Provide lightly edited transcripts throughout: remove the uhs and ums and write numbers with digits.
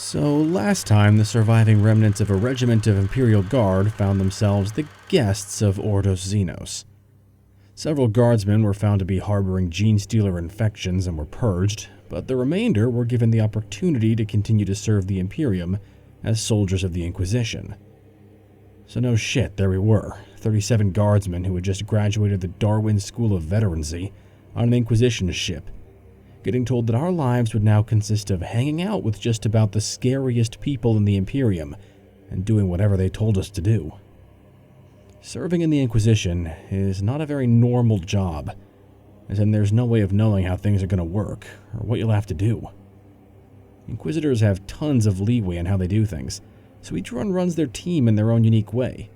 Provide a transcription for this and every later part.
So last time, the surviving remnants of a regiment of Imperial Guard found themselves the guests of Ordos Xenos. Several guardsmen were found to be harboring gene-stealer infections and were purged, but the remainder were given the opportunity to continue to serve the Imperium as soldiers of the Inquisition. So no shit, there we were, 37 guardsmen who had just graduated the Darwin School of Veterancy on an Inquisition ship, getting told that our lives would now consist of hanging out with just about the scariest people in the Imperium and doing whatever they told us to do. Serving in the Inquisition is not a very normal job, as in there's no way of knowing how things are going to work or what you'll have to do. Inquisitors have tons of leeway in how they do things, so each one runs their team in their own unique way.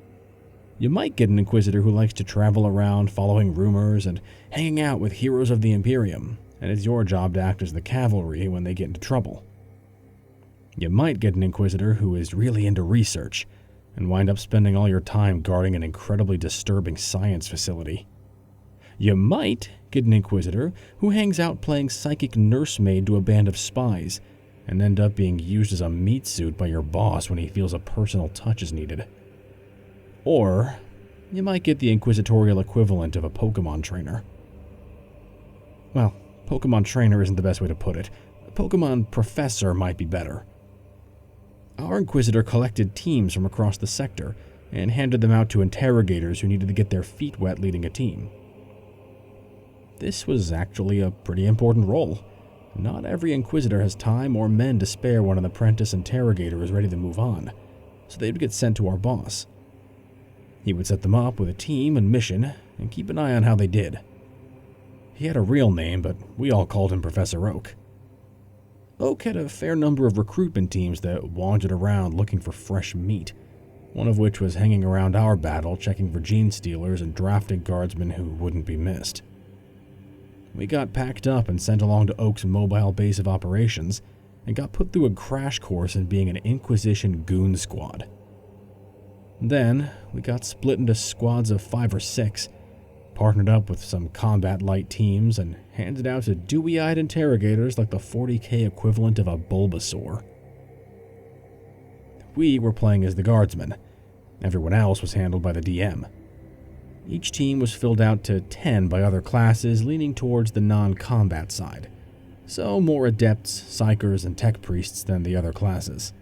You might get an Inquisitor who likes to travel around following rumors and hanging out with heroes of the Imperium, and it's your job to act as the cavalry when they get into trouble. You might get an Inquisitor who is really into research and wind up spending all your time guarding an incredibly disturbing science facility. You might get an Inquisitor who hangs out playing psychic nursemaid to a band of spies and end up being used as a meat suit by your boss when he feels a personal touch is needed. Or you might get the inquisitorial equivalent of a Pokemon trainer. Well, Pokemon trainer isn't the best way to put it. Pokemon professor might be better. Our Inquisitor collected teams from across the sector and handed them out to interrogators who needed to get their feet wet leading a team. This was actually a pretty important role. Not every Inquisitor has time or men to spare when an apprentice interrogator is ready to move on, so they would get sent to our boss. He would set them up with a team and mission and keep an eye on how they did. He had a real name, but we all called him Professor Oak. Oak had a fair number of recruitment teams that wandered around looking for fresh meat, one of which was hanging around our battle checking for gene stealers and drafting guardsmen who wouldn't be missed. We got packed up and sent along to Oak's mobile base of operations and got put through a crash course in being an Inquisition goon squad. Then, we got split into squads of 5 or 6, partnered up with some combat-light teams, and handed out to dewy-eyed interrogators like the 40k equivalent of a Bulbasaur. We were playing as the Guardsmen. Everyone else was handled by the DM. Each team was filled out to 10 by other classes leaning towards the non-combat side, so more adepts, psychers, and tech priests than the other classes.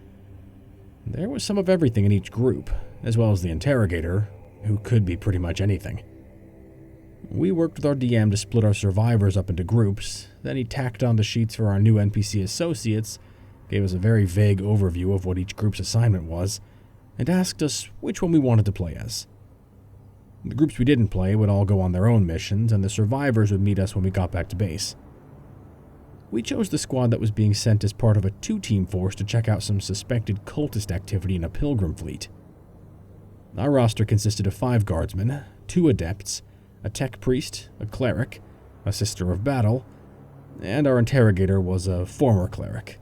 There was some of everything in each group, as well as the interrogator, who could be pretty much anything. We worked with our DM to split our survivors up into groups, then he tacked on the sheets for our new NPC associates, gave us a very vague overview of what each group's assignment was, and asked us which one we wanted to play as. The groups we didn't play would all go on their own missions, and the survivors would meet us when we got back to base. We chose the squad that was being sent as part of a 2-team force to check out some suspected cultist activity in a pilgrim fleet. Our roster consisted of 5 guardsmen, 2 adepts, a tech priest, a cleric, a sister of battle, and our interrogator was a former cleric.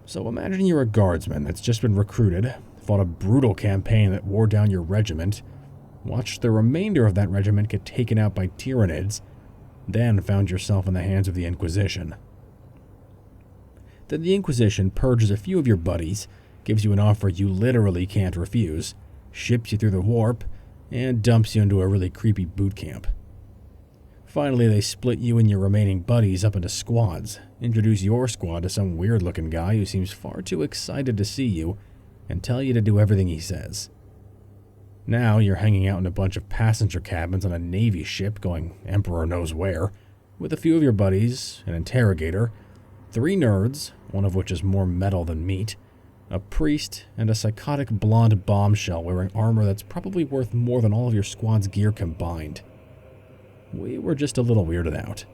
So imagine you're a guardsman that's just been recruited, fought a brutal campaign that wore down your regiment, watched the remainder of that regiment get taken out by Tyranids, then found yourself in the hands of the Inquisition. Then the Inquisition purges a few of your buddies, gives you an offer you literally can't refuse, ships you through the warp, and dumps you into a really creepy boot camp. Finally, they split you and your remaining buddies up into squads, introduce your squad to some weird-looking guy who seems far too excited to see you, and tell you to do everything he says. Now you're hanging out in a bunch of passenger cabins on a Navy ship going Emperor knows where, with a few of your buddies, an interrogator, 3 nerds, one of which is more metal than meat, a priest, and a psychotic blonde bombshell wearing armor that's probably worth more than all of your squad's gear combined. We were just a little weirded out.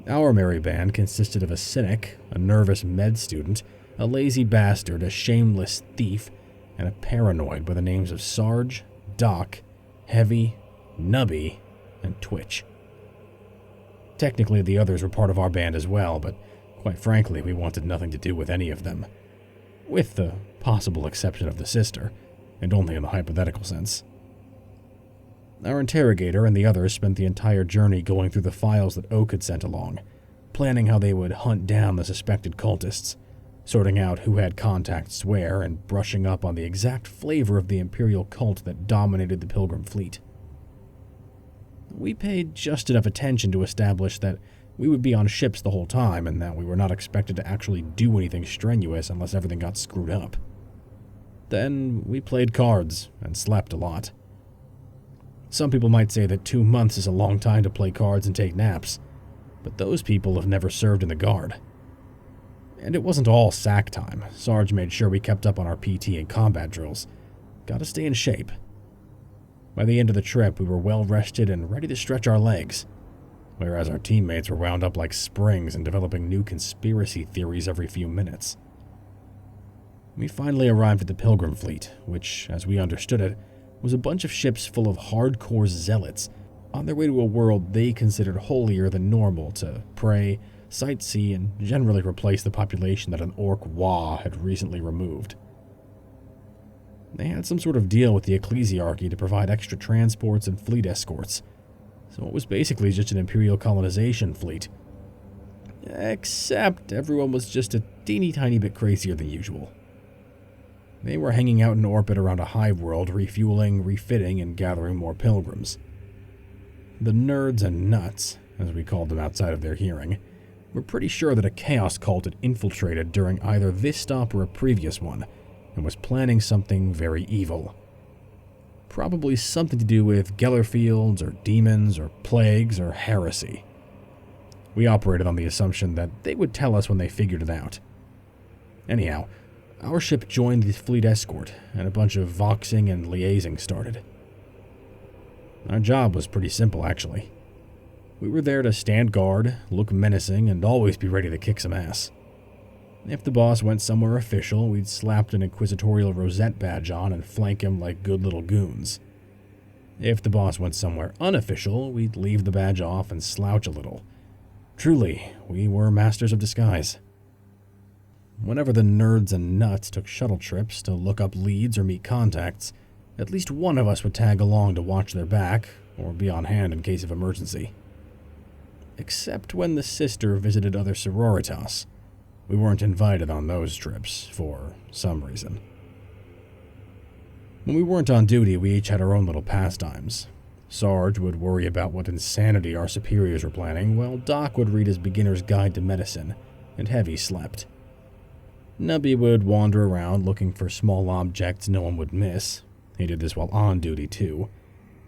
Our merry band consisted of a cynic, a nervous med student, a lazy bastard, a shameless thief, and a paranoid by the names of Sarge, Doc, Heavy, Nubby, and Twitch. Technically, the others were part of our band as well, but quite frankly, we wanted nothing to do with any of them. With the possible exception of the sister, and only in the hypothetical sense. Our interrogator and the others spent the entire journey going through the files that Oak had sent along, planning how they would hunt down the suspected cultists, sorting out who had contacts where, and brushing up on the exact flavor of the Imperial cult that dominated the Pilgrim fleet. We paid just enough attention to establish that we would be on ships the whole time and that we were not expected to actually do anything strenuous unless everything got screwed up. Then we played cards and slept a lot. Some people might say that 2 months is a long time to play cards and take naps, but those people have never served in the Guard. And it wasn't all sack time. Sarge made sure we kept up on our PT and combat drills. Gotta stay in shape. By the end of the trip, we were well rested and ready to stretch our legs, whereas our teammates were wound up like springs and developing new conspiracy theories every few minutes. We finally arrived at the Pilgrim fleet, which, as we understood it, was a bunch of ships full of hardcore zealots on their way to a world they considered holier than normal to pray, sightsee, and generally replace the population that an orc Wa had recently removed. They had some sort of deal with the ecclesiarchy to provide extra transports and fleet escorts, so it was basically just an Imperial colonization fleet. Except everyone was just a teeny tiny bit crazier than usual. They were hanging out in orbit around a hive world, refueling, refitting, and gathering more pilgrims. The nerds and nuts, as we called them outside of their hearing, were pretty sure that a chaos cult had infiltrated during either this stop or a previous one, and was planning something very evil. Probably something to do with Gellerfields, or demons, or plagues, or heresy. We operated on the assumption that they would tell us when they figured it out. Anyhow, our ship joined the fleet escort, and a bunch of voxing and liaising started. Our job was pretty simple, actually. We were there to stand guard, look menacing, and always be ready to kick some ass. If the boss went somewhere official, we'd slap an inquisitorial rosette badge on and flank him like good little goons. If the boss went somewhere unofficial, we'd leave the badge off and slouch a little. Truly, we were masters of disguise. Whenever the nerds and nuts took shuttle trips to look up leads or meet contacts, at least one of us would tag along to watch their back, or be on hand in case of emergency. Except when the sister visited other sororitas. We weren't invited on those trips, for some reason. When we weren't on duty, we each had our own little pastimes. Sarge would worry about what insanity our superiors were planning, while Doc would read his beginner's guide to medicine, and Heavy slept. Nubby would wander around looking for small objects no one would miss. He did this while on duty, too.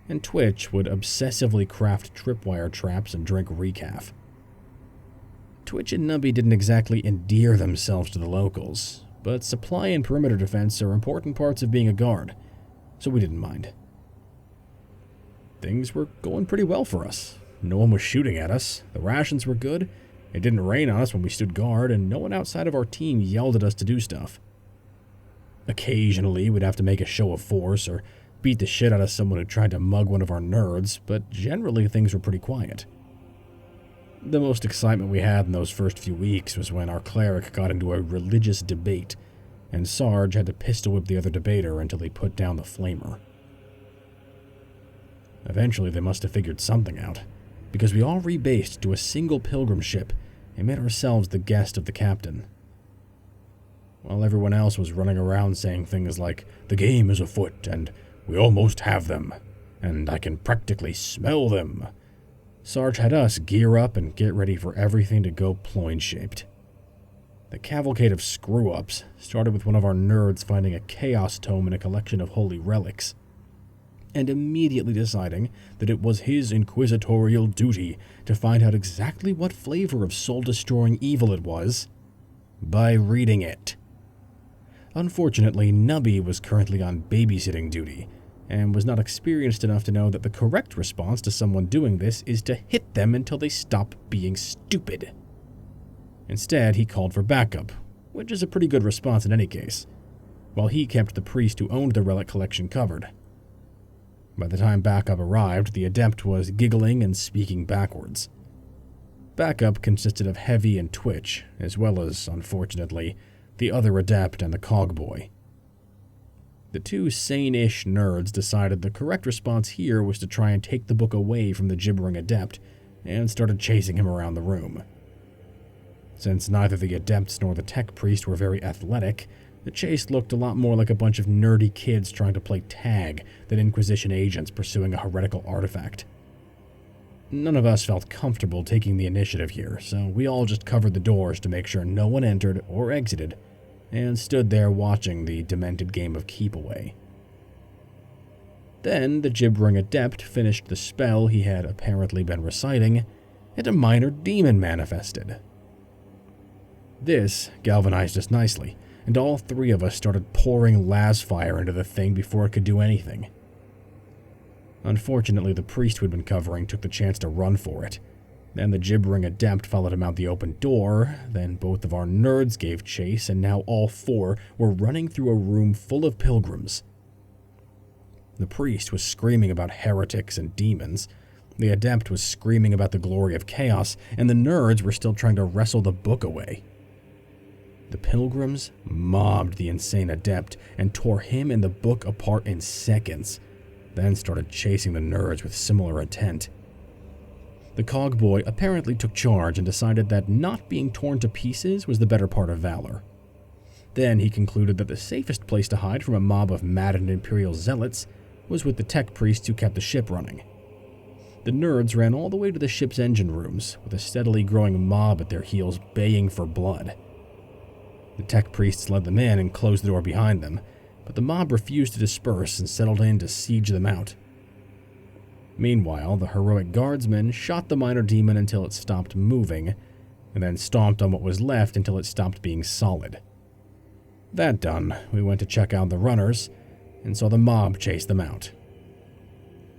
And Twitch would obsessively craft tripwire traps and drink recaf. Twitch and Nubby didn't exactly endear themselves to the locals, but supply and perimeter defense are important parts of being a guard, so we didn't mind. Things were going pretty well for us. No one was shooting at us, the rations were good, it didn't rain on us when we stood guard, and no one outside of our team yelled at us to do stuff. Occasionally, we'd have to make a show of force or beat the shit out of someone who tried to mug one of our nerds, but generally things were pretty quiet. The most excitement we had in those first few weeks was when our cleric got into a religious debate, and Sarge had to pistol whip the other debater until he put down the flamer. Eventually they must have figured something out, because we all rebased to a single pilgrim ship and made ourselves the guest of the captain. While everyone else was running around saying things like, "The game is afoot," and "We almost have them," and "I can practically smell them," Sarge had us gear up and get ready for everything to go ploin-shaped. The cavalcade of screw-ups started with one of our nerds finding a chaos tome in a collection of holy relics, and immediately deciding that it was his inquisitorial duty to find out exactly what flavor of soul-destroying evil it was by reading it. Unfortunately, Nubby was currently on babysitting duty, and was not experienced enough to know that the correct response to someone doing this is to hit them until they stop being stupid. Instead, he called for backup, which is a pretty good response in any case, while he kept the priest who owned the relic collection covered. By the time backup arrived, the adept was giggling and speaking backwards. Backup consisted of Heavy and Twitch, as well as, unfortunately, the other adept and the cogboy. The two sane-ish nerds decided the correct response here was to try and take the book away from the gibbering adept, and started chasing him around the room. Since neither the adepts nor the tech priest were very athletic, the chase looked a lot more like a bunch of nerdy kids trying to play tag than Inquisition agents pursuing a heretical artifact. None of us felt comfortable taking the initiative here, so we all just covered the doors to make sure no one entered or exited, and stood there watching the demented game of keep away. Then the gibbering adept finished the spell he had apparently been reciting, and a minor demon manifested. This galvanized us nicely, and all three of us started pouring las fire into the thing before it could do anything. Unfortunately, the priest who had been covering took the chance to run for it. Then the gibbering adept followed him out the open door, then both of our nerds gave chase, and now all four were running through a room full of pilgrims. The priest was screaming about heretics and demons, the adept was screaming about the glory of chaos, and the nerds were still trying to wrestle the book away. The pilgrims mobbed the insane adept and tore him and the book apart in seconds, then started chasing the nerds with similar intent. The cogboy apparently took charge and decided that not being torn to pieces was the better part of valor. Then he concluded that the safest place to hide from a mob of maddened Imperial zealots was with the tech priests who kept the ship running. The nerds ran all the way to the ship's engine rooms, with a steadily growing mob at their heels baying for blood. The tech priests led them in and closed the door behind them, but the mob refused to disperse and settled in to siege them out. Meanwhile, the heroic guardsmen shot the minor demon until it stopped moving, and then stomped on what was left until it stopped being solid. That done, we went to check out the runners, and saw the mob chase them out.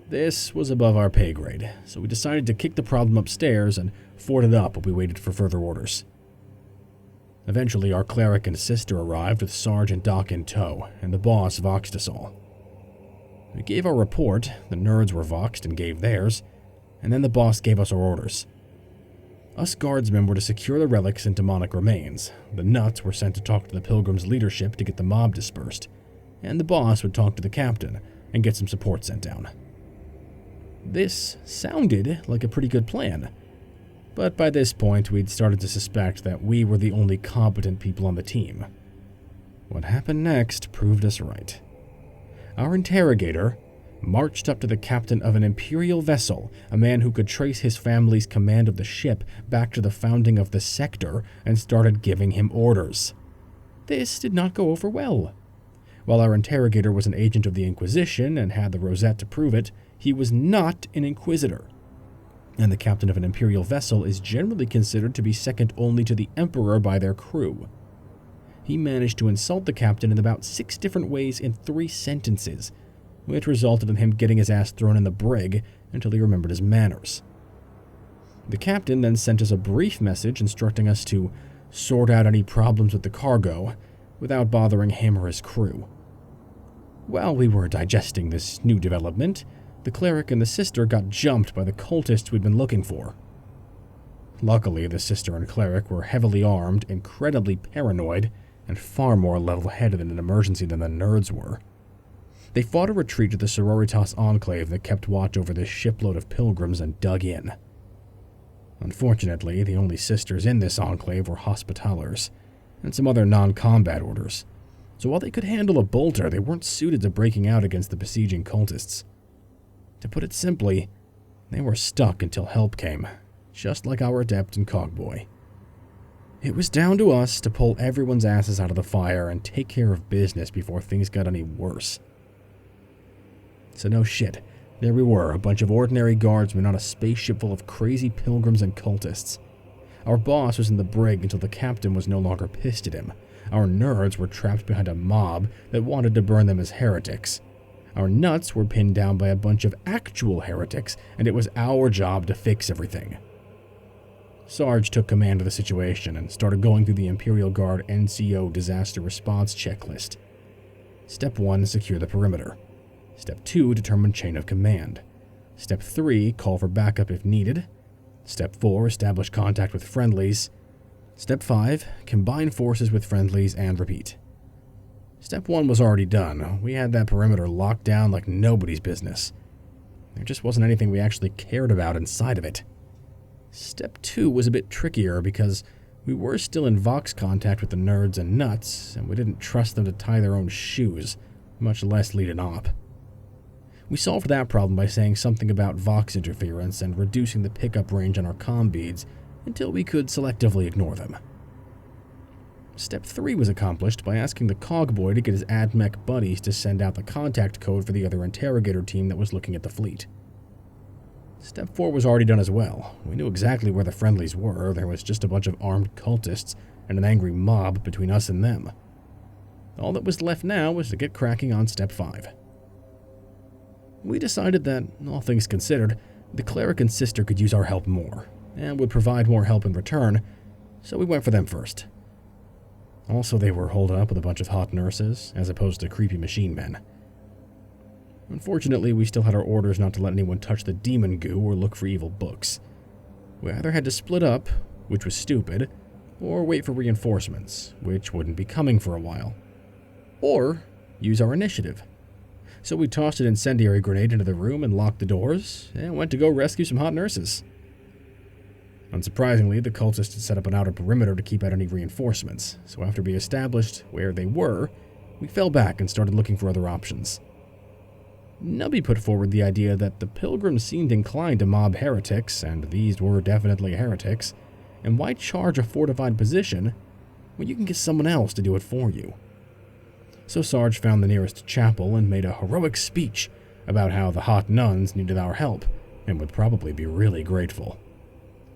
This was above our pay grade, so we decided to kick the problem upstairs and fort it up while we waited for further orders. Eventually, our cleric and sister arrived with Sarge and Doc in tow, and the boss voxed us all. We gave our report, the nerds were voxed and gave theirs, and then the boss gave us our orders. Us guardsmen were to secure the relics and demonic remains, the nuts were sent to talk to the pilgrims' leadership to get the mob dispersed, and the boss would talk to the captain and get some support sent down. This sounded like a pretty good plan. But by this point, we'd started to suspect that we were the only competent people on the team. What happened next proved us right. Our interrogator marched up to the captain of an Imperial vessel, a man who could trace his family's command of the ship back to the founding of the sector, and started giving him orders. This did not go over well. While our interrogator was an agent of the Inquisition and had the rosette to prove it, he was not an Inquisitor. And the captain of an Imperial vessel is generally considered to be second only to the Emperor by their crew. He managed to insult the captain in about 6 different ways in 3 sentences, which resulted in him getting his ass thrown in the brig until he remembered his manners. The captain then sent us a brief message instructing us to sort out any problems with the cargo without bothering him or his crew. While we were digesting this new development, the cleric and the sister got jumped by the cultists we'd been looking for. Luckily, the sister and cleric were heavily armed, incredibly paranoid, and far more level-headed in an emergency than the nerds were. They fought a retreat to the Sororitas Enclave that kept watch over this shipload of pilgrims and dug in. Unfortunately, the only sisters in this enclave were Hospitallers, and some other non-combat orders, so while they could handle a bolter, they weren't suited to breaking out against the besieging cultists. To put it simply, they were stuck until help came, just like our adept and cogboy. It was down to us to pull everyone's asses out of the fire and take care of business before things got any worse. So no shit, there we were, a bunch of ordinary guardsmen on a spaceship full of crazy pilgrims and cultists. Our boss was in the brig until the captain was no longer pissed at him. Our nerds were trapped behind a mob that wanted to burn them as heretics. Our nuts were pinned down by a bunch of actual heretics, and it was our job to fix everything. Sarge took command of the situation and started going through the Imperial Guard NCO disaster response checklist. Step 1, secure the perimeter. Step 2, determine chain of command. Step 3, call for backup if needed. Step 4, establish contact with friendlies. Step 5, combine forces with friendlies and repeat. Step 1 was already done. We had that perimeter locked down like nobody's business. There just wasn't anything we actually cared about inside of it. Step 2 was a bit trickier because We were still in Vox contact with the nerds and nuts, and we didn't trust them to tie their own shoes, much less lead an op. We solved that problem by saying something about Vox interference and reducing the pickup range on our comm beads until we could selectively ignore them. Step 3 was accomplished by asking the cogboy to get his AdMech buddies to send out the contact code for the other interrogator team that was looking at the fleet. Step 4 was already done as well. We knew exactly where the friendlies were. There was just a bunch of armed cultists and an angry mob between us and them. All that was left now was to get cracking on Step 5. We decided that, all things considered, the cleric and sister could use our help more, and would provide more help in return, so we went for them first. Also, they were holed up with a bunch of hot nurses, as opposed to creepy machine men. Unfortunately, we still had our orders not to let anyone touch the demon goo or look for evil books. We either had to split up, which was stupid, or wait for reinforcements, which wouldn't be coming for a while. Or use our initiative. So we tossed an incendiary grenade into the room and locked the doors, and went to go rescue some hot nurses. Unsurprisingly, the cultists had set up an outer perimeter to keep out any reinforcements, so after we established where they were, we fell back and started looking for other options. Nubby put forward the idea that the pilgrims seemed inclined to mob heretics, and these were definitely heretics, and why charge a fortified position when you can get someone else to do it for you? So Sarge found the nearest chapel and made a heroic speech about how the hot nuns needed our help, and would probably be really grateful.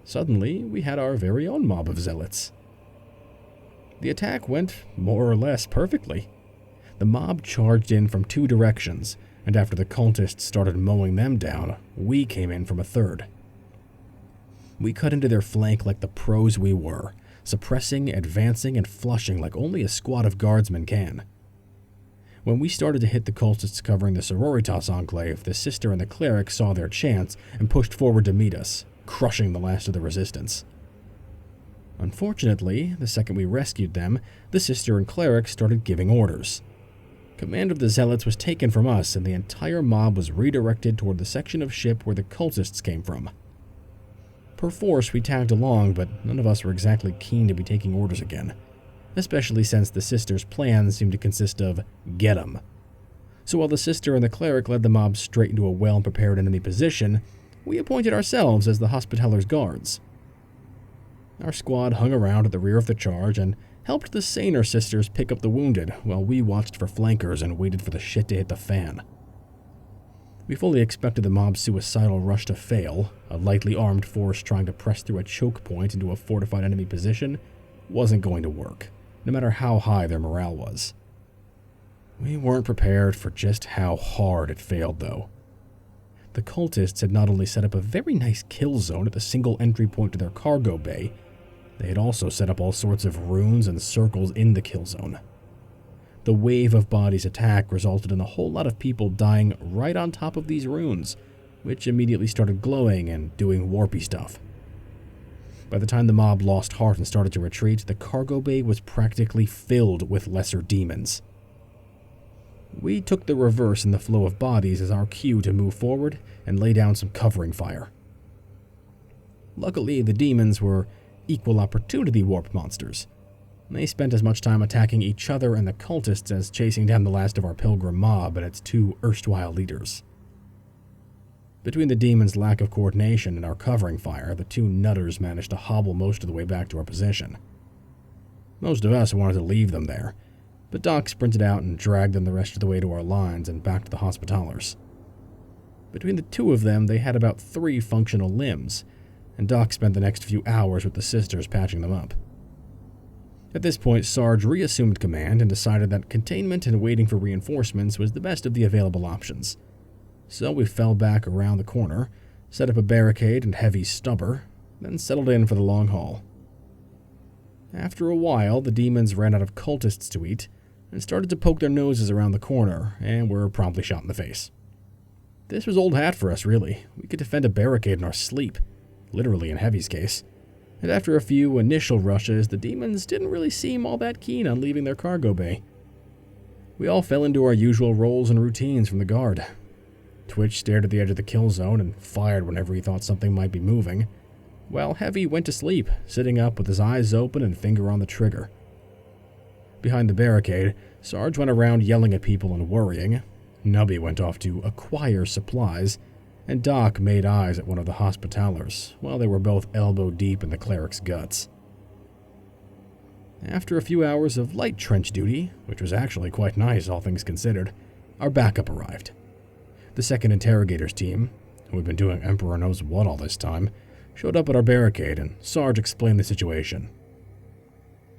Suddenly, we had our very own mob of zealots. The attack went more or less perfectly. The mob charged in from 2 directions, and after the cultists started mowing them down, we came in from a third. We cut into their flank like the pros we were, suppressing, advancing, and flushing like only a squad of guardsmen can. When we started to hit the cultists covering the Sororitas Enclave, the sister and the cleric saw their chance and pushed forward to meet us, crushing the last of the resistance. Unfortunately, the second we rescued them, the sister and cleric started giving orders. Command of the zealots was taken from us, and the entire mob was redirected toward the section of ship where the cultists came from. Perforce, we tagged along, but none of us were exactly keen to be taking orders again, especially since the sister's plans seemed to consist of get 'em. So while the sister and the cleric led the mob straight into a well-prepared enemy position, we appointed ourselves as the Hospitaler's guards. Our squad hung around at the rear of the charge and helped the saner sisters pick up the wounded, while we watched for flankers and waited for the shit to hit the fan. We fully expected the mob's suicidal rush to fail. A lightly armed force trying to press through a choke point into a fortified enemy position wasn't going to work, no matter how high their morale was. We weren't prepared for just how hard it failed, though. The cultists had not only set up a very nice kill zone at the single entry point to their cargo bay, they had also set up all sorts of runes and circles in the kill zone. The wave of bodies attack resulted in a whole lot of people dying right on top of these runes, which immediately started glowing and doing warpy stuff. By the time the mob lost heart and started to retreat, the cargo bay was practically filled with lesser demons. We took the reverse in the flow of bodies as our cue to move forward and lay down some covering fire. Luckily, the demons were equal opportunity warp monsters. They spent as much time attacking each other and the cultists as chasing down the last of our pilgrim mob and its 2 erstwhile leaders. Between the demons' lack of coordination and our covering fire, the 2 nutters managed to hobble most of the way back to our position. Most of us wanted to leave them there, but Doc sprinted out and dragged them the rest of the way to our lines and back to the Hospitalers. Between the 2 of them, they had about 3 functional limbs, and Doc spent the next few hours with the sisters patching them up. At this point, Sarge reassumed command and decided that containment and waiting for reinforcements was the best of the available options. So we fell back around the corner, set up a barricade and heavy stubber, then settled in for the long haul. After a while, the demons ran out of cultists to eat and started to poke their noses around the corner, and were promptly shot in the face. This was old hat for us, really. We could defend a barricade in our sleep, literally in Heavy's case. And after a few initial rushes, the demons didn't really seem all that keen on leaving their cargo bay. We all fell into our usual roles and routines from the guard. Twitch stared at the edge of the kill zone and fired whenever he thought something might be moving, while Heavy went to sleep, sitting up with his eyes open and finger on the trigger. Behind the barricade, Sarge went around yelling at people and worrying. Nubby went off to acquire supplies, and Doc made eyes at one of the Hospitallers, while they were both elbow deep in the cleric's guts. After a few hours of light trench duty, which was actually quite nice all things considered, our backup arrived. The second interrogators team, who had been doing Emperor knows what all this time, showed up at our barricade, and Sarge explained the situation.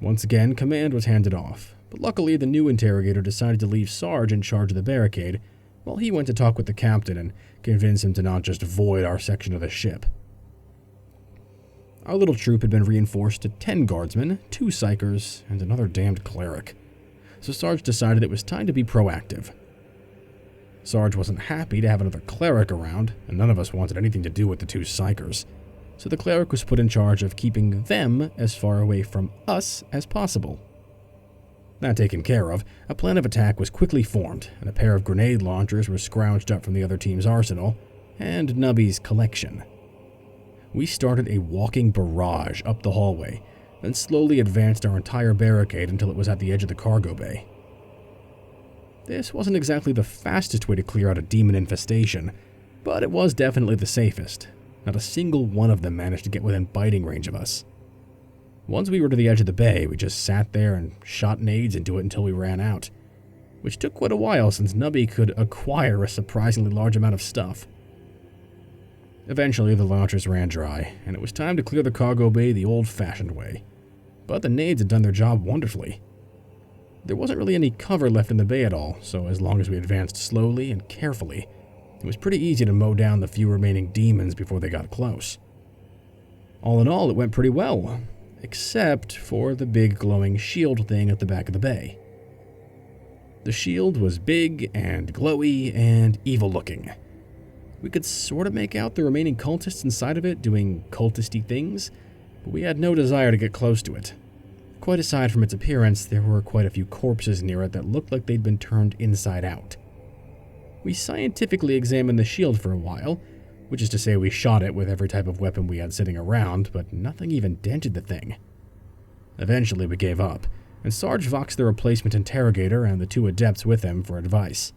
Once again, command was handed off, but luckily the new interrogator decided to leave Sarge in charge of the barricade, while he went to talk with the captain and convince him to not just void our section of the ship. Our little troop had been reinforced to 10 guardsmen, 2 psychers, and another damned cleric, so Sarge decided it was time to be proactive. Sarge wasn't happy to have another cleric around, and none of us wanted anything to do with the 2 psychers, so the cleric was put in charge of keeping them as far away from us as possible. That taken care of, a plan of attack was quickly formed, and a pair of grenade launchers were scrounged up from the other team's arsenal, and Nubby's collection. We started a walking barrage up the hallway, then slowly advanced our entire barricade until it was at the edge of the cargo bay. This wasn't exactly the fastest way to clear out a demon infestation, but it was definitely the safest. Not a single one of them managed to get within biting range of us. Once we were to the edge of the bay, we just sat there and shot nades into it until we ran out, which took quite a while since Nubby could acquire a surprisingly large amount of stuff. Eventually, the launchers ran dry, and it was time to clear the cargo bay the old-fashioned way. But the nades had done their job wonderfully. There wasn't really any cover left in the bay at all, so as long as we advanced slowly and carefully, it was pretty easy to mow down the few remaining demons before they got close. All in all, it went pretty well, except for the big glowing shield thing at the back of the bay. The shield was big and glowy and evil-looking. We could sort of make out the remaining cultists inside of it doing cultisty things, but we had no desire to get close to it. Quite aside from its appearance, there were quite a few corpses near it that looked like they'd been turned inside out. We scientifically examined the shield for a while, which is to say we shot it with every type of weapon we had sitting around, but nothing even dented the thing. Eventually we gave up, and Sarge voxed the replacement interrogator and the 2 adepts with him for advice.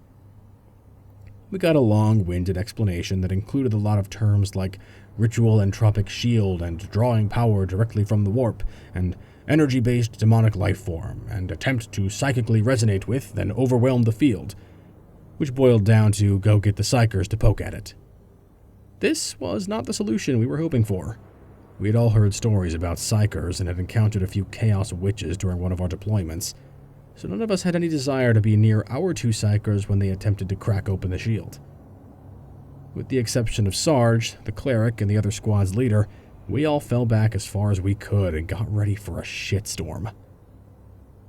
We got a long-winded explanation that included a lot of terms like ritual entropic shield and drawing power directly from the warp, and energy-based demonic life form, and attempt to psychically resonate with, then overwhelm the field, which boiled down to go get the psychers to poke at it. This was not the solution we were hoping for. We had all heard stories about psychers and had encountered a few chaos witches during one of our deployments, so none of us had any desire to be near our 2 psychers when they attempted to crack open the shield. With the exception of Sarge, the cleric, and the other squad's leader, we all fell back as far as we could and got ready for a shitstorm.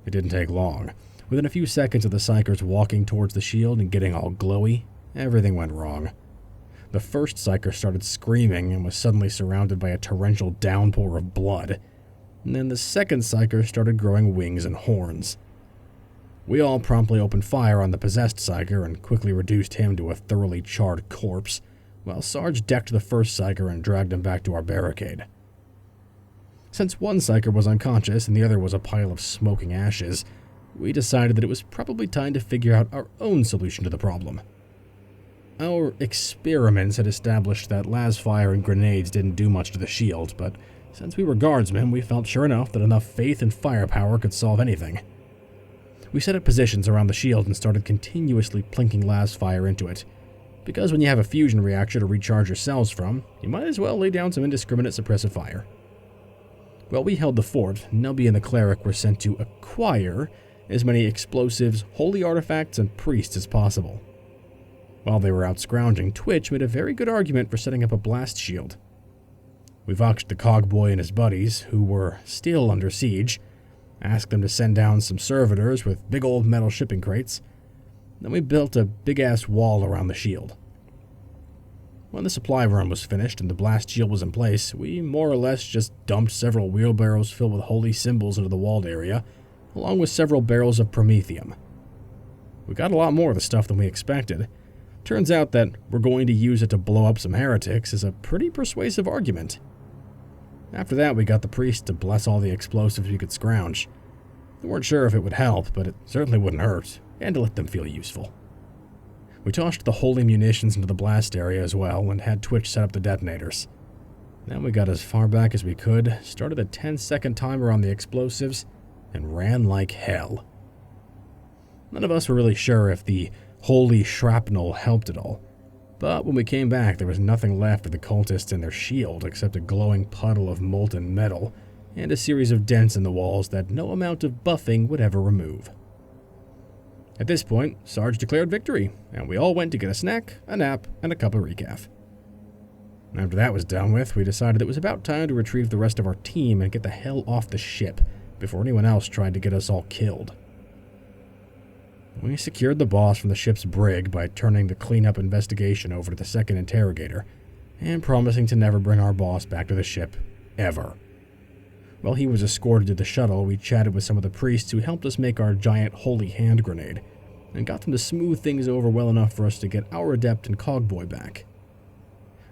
It didn't take long. Within a few seconds of the psychers walking towards the shield and getting all glowy, everything went wrong. The first psyker started screaming and was suddenly surrounded by a torrential downpour of blood, and then the second psyker started growing wings and horns. We all promptly opened fire on the possessed psyker and quickly reduced him to a thoroughly charred corpse, while Sarge decked the first psyker and dragged him back to our barricade. Since one psyker was unconscious and the other was a pile of smoking ashes, we decided that it was probably time to figure out our own solution to the problem. Our experiments had established that las fire and grenades didn't do much to the shield, but since we were guardsmen, we felt sure enough that enough faith and firepower could solve anything. We set up positions around the shield and started continuously plinking las fire into it, because when you have a fusion reactor to recharge your cells from, you might as well lay down some indiscriminate suppressive fire. While we held the fort, Nubby and the cleric were sent to acquire as many explosives, holy artifacts, and priests as possible. While they were out scrounging, Twitch made a very good argument for setting up a blast shield. We voxed the cogboy and his buddies, who were still under siege, asked them to send down some servitors with big old metal shipping crates. Then we built a big-ass wall around the shield. When the supply run was finished and the blast shield was in place, we more or less just dumped several wheelbarrows filled with holy symbols into the walled area, along with several barrels of promethium. We got a lot more of the stuff than we expected. Turns out that we're going to use it to blow up some heretics is a pretty persuasive argument. After that, we got the priest to bless all the explosives we could scrounge. We weren't sure if it would help, but it certainly wouldn't hurt, and to let them feel useful. We tossed the holy munitions into the blast area as well, and had Twitch set up the detonators. Then we got as far back as we could, started a 10-second timer on the explosives, and ran like hell. None of us were really sure if the holy shrapnel helped at all, but when we came back there was nothing left of the cultists and their shield except a glowing puddle of molten metal and a series of dents in the walls that no amount of buffing would ever remove. At this point, Sarge declared victory, and we all went to get a snack, a nap, and a cup of recaf. After that was done with, we decided it was about time to retrieve the rest of our team and get the hell off the ship before anyone else tried to get us all killed. We secured the boss from the ship's brig by turning the cleanup investigation over to the second interrogator, and promising to never bring our boss back to the ship, ever. While he was escorted to the shuttle, we chatted with some of the priests who helped us make our giant holy hand grenade, and got them to smooth things over well enough for us to get our adept and cogboy back.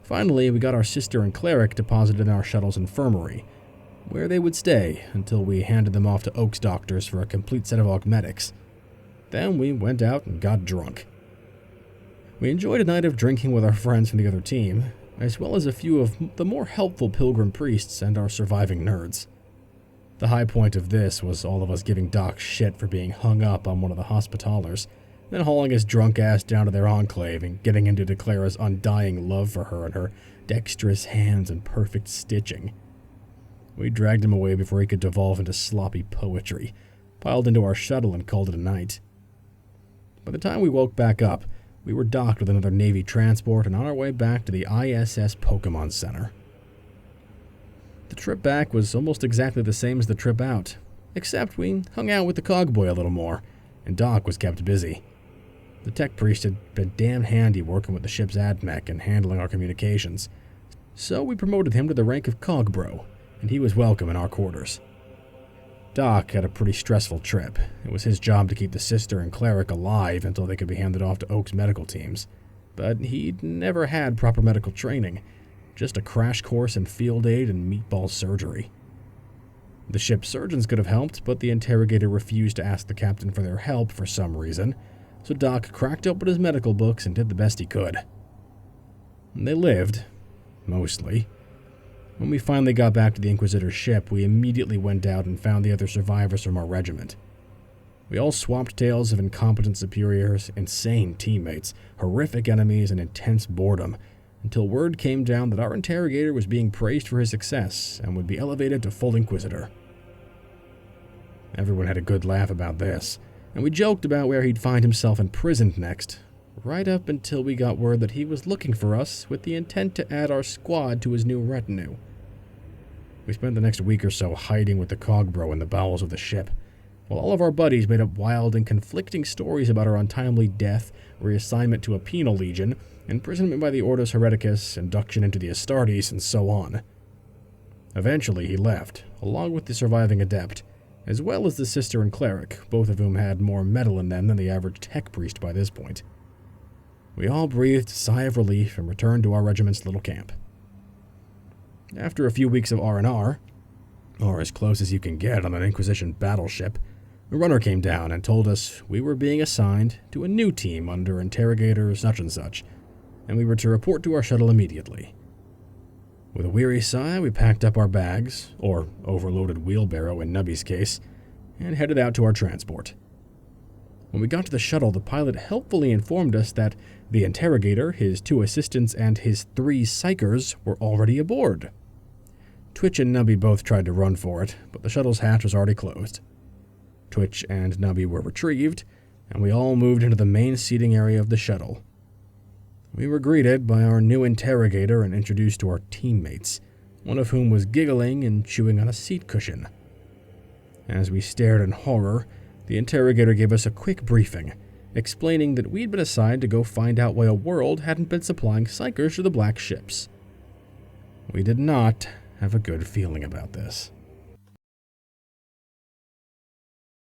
Finally, we got our sister and cleric deposited in our shuttle's infirmary, where they would stay until we handed them off to Oak's doctors for a complete set of augmetics. Then we went out and got drunk. We enjoyed a night of drinking with our friends from the other team, as well as a few of the more helpful pilgrim priests and our surviving nerds. The high point of this was all of us giving Doc shit for being hung up on one of the hospitalers, then hauling his drunk ass down to their enclave and getting him to declare his undying love for her and her dexterous hands and perfect stitching. We dragged him away before he could devolve into sloppy poetry, piled into our shuttle and called it a night. By the time we woke back up, we were docked with another Navy transport and on our way back to the ISS Pokemon Center. The trip back was almost exactly the same as the trip out, except we hung out with the cogboy a little more, and Doc was kept busy. The tech priest had been damn handy working with the ship's admech and handling our communications, so we promoted him to the rank of cogbro, and he was welcome in our quarters. Doc had a pretty stressful trip. It was his job to keep the sister and cleric alive until they could be handed off to Oak's medical teams, but he'd never had proper medical training, just a crash course in field aid and meatball surgery. The ship's surgeons could have helped, but the interrogator refused to ask the captain for their help for some reason, so Doc cracked open his medical books and did the best he could. They lived, mostly. When we finally got back to the Inquisitor's ship, we immediately went out and found the other survivors from our regiment. We all swapped tales of incompetent superiors, insane teammates, horrific enemies, and intense boredom, until word came down that our interrogator was being praised for his success and would be elevated to full Inquisitor. Everyone had a good laugh about this, and we joked about where he'd find himself imprisoned next, right up until we got word that he was looking for us with the intent to add our squad to his new retinue. We spent the next week or so hiding with the cogbro in the bowels of the ship, while all of our buddies made up wild and conflicting stories about our untimely death, reassignment to a penal legion, imprisonment by the Ordos Hereticus, induction into the Astartes, and so on. Eventually he left, along with the surviving adept, as well as the sister and cleric, both of whom had more metal in them than the average tech priest by this point. We all breathed a sigh of relief and returned to our regiment's little camp. After a few weeks of R&R, or as close as you can get on an Inquisition battleship, a runner came down and told us we were being assigned to a new team under Interrogator such and such, and we were to report to our shuttle immediately. With a weary sigh, we packed up our bags, or overloaded wheelbarrow in Nubby's case, and headed out to our transport. When we got to the shuttle, the pilot helpfully informed us that the interrogator, his 2 assistants, and his 3 psychers were already aboard. Twitch and Nubby both tried to run for it, but the shuttle's hatch was already closed. Twitch and Nubby were retrieved, and we all moved into the main seating area of the shuttle. We were greeted by our new interrogator and introduced to our teammates, one of whom was giggling and chewing on a seat cushion. As we stared in horror, the interrogator gave us a quick briefing, explaining that we'd been assigned to go find out why a world hadn't been supplying psychers to the black ships. We did not have a good feeling about this.